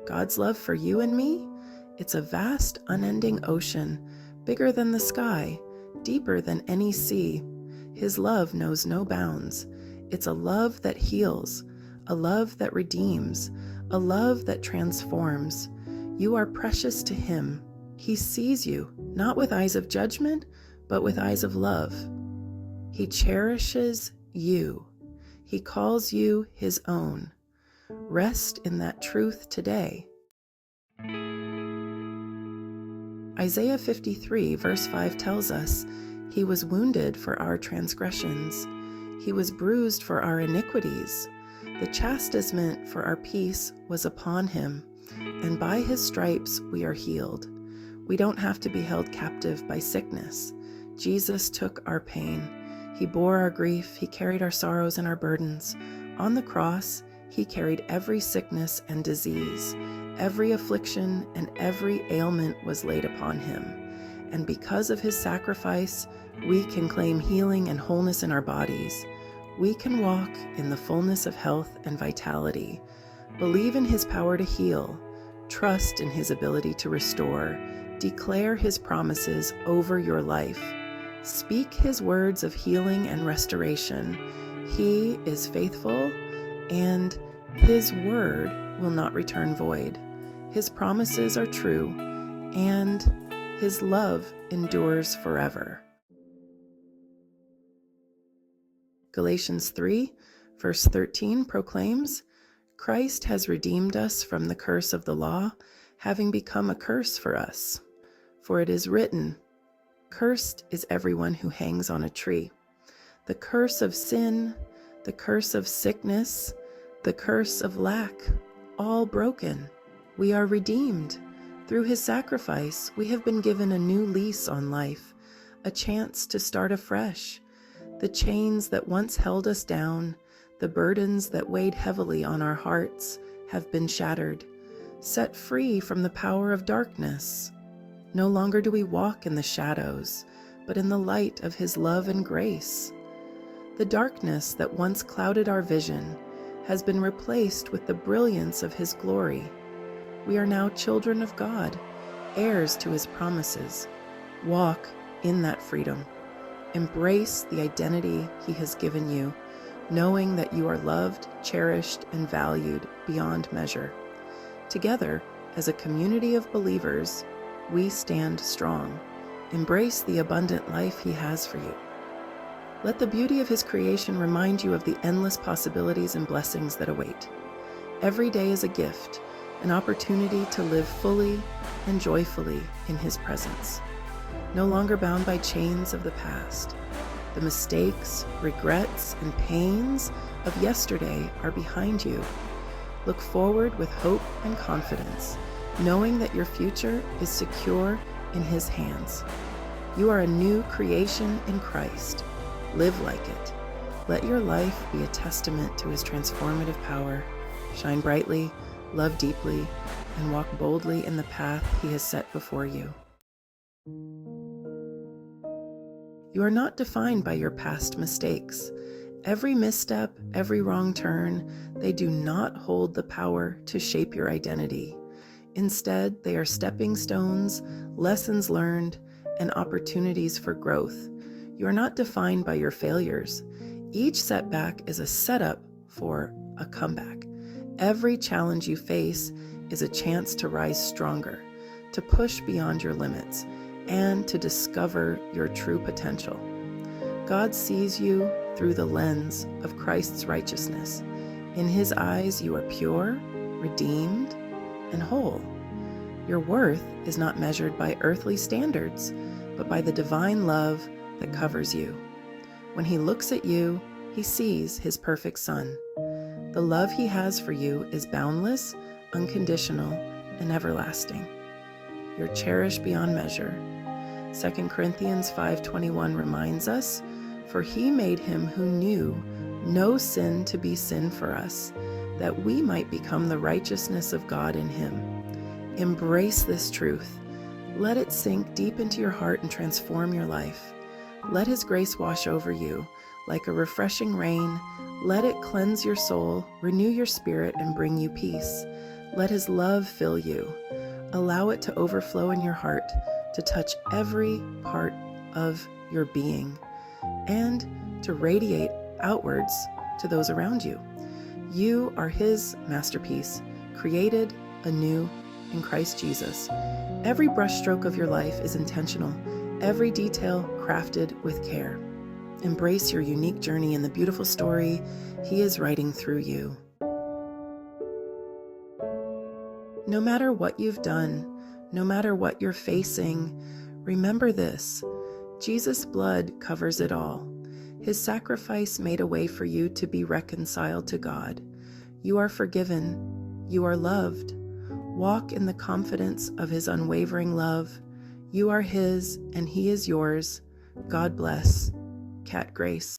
God's love for you and me? It's a vast, unending ocean, bigger than the sky, deeper than any sea. His love knows no bounds. It's a love that heals, a love that redeems, a love that transforms. You are precious to Him. He sees you, not with eyes of judgment, but with eyes of love. He cherishes you. He calls you His own. Rest in that truth today. Isaiah 53 verse 5 tells us, He was wounded for our transgressions. He was bruised for our iniquities. The chastisement for our peace was upon Him, and by His stripes we are healed. We don't have to be held captive by sickness. Jesus took our pain. He bore our grief. He carried our sorrows and our burdens. On the cross, He carried every sickness and disease. Every affliction and every ailment was laid upon Him. And because of His sacrifice, we can claim healing and wholeness in our bodies. We can walk in the fullness of health and vitality. Believe in His power to heal. Trust in His ability to restore. Declare His promises over your life. Speak His words of healing and restoration. He is faithful, and His word will not return void. His promises are true, and His love endures forever. Galatians 3, verse 13 proclaims, Christ has redeemed us from the curse of the law, having become a curse for us. For it is written, Cursed is everyone who hangs on a tree. The curse of sin, the curse of sickness, the curse of lack, all broken. We are redeemed. Through His sacrifice, we have been given a new lease on life, a chance to start afresh. The chains that once held us down, the burdens that weighed heavily on our hearts, have been shattered, set free from the power of darkness. No longer do we walk in the shadows, but in the light of His love and grace. The darkness that once clouded our vision has been replaced with the brilliance of His glory. We are now children of God, heirs to His promises. Walk in that freedom. Embrace the identity He has given you, knowing that you are loved, cherished, and valued beyond measure. Together, as a community of believers, we stand strong. Embrace the abundant life He has for you. Let the beauty of His creation remind you of the endless possibilities and blessings that await. Every day is a gift, an opportunity to live fully and joyfully in His presence. No longer bound by chains of the past. The mistakes, regrets, and pains of yesterday are behind you. Look forward with hope and confidence, knowing that your future is secure in His hands. You are a new creation in Christ. Live like it. Let your life be a testament to His transformative power. Shine brightly, love deeply, and walk boldly in the path He has set before you. You are not defined by your past mistakes. Every misstep, every wrong turn, they do not hold the power to shape your identity. Instead, they are stepping stones, lessons learned, and opportunities for growth. You are not defined by your failures. Each setback is a setup for a comeback. Every challenge you face is a chance to rise stronger, to push beyond your limits, and to discover your true potential. God sees you through the lens of Christ's righteousness. In His eyes, you are pure, redeemed, and whole. Your worth is not measured by earthly standards, but by the divine love that covers you. When He looks at you, He sees His perfect Son. The love He has for you is boundless, unconditional, and everlasting. You're cherished beyond measure. 2 Corinthians 5:21 reminds us, For He made Him who knew no sin to be sin for us, that we might become the righteousness of God in Him. Embrace this truth. Let it sink deep into your heart and transform your life. Let His grace wash over you like a refreshing rain. Let it cleanse your soul, renew your spirit, and bring you peace. Let His love fill you. Allow it to overflow in your heart, to touch every part of your being, and to radiate outwards to those around you. You are His masterpiece, created anew in Christ Jesus. Every brushstroke of your life is intentional, every detail crafted with care. Embrace your unique journey in the beautiful story He is writing through you. No matter what you've done, no matter what you're facing, remember this: Jesus' blood covers it all. His sacrifice made a way for you to be reconciled to God. You are forgiven. You are loved. Walk in the confidence of His unwavering love. You are His and He is yours. God bless. Kat Grace.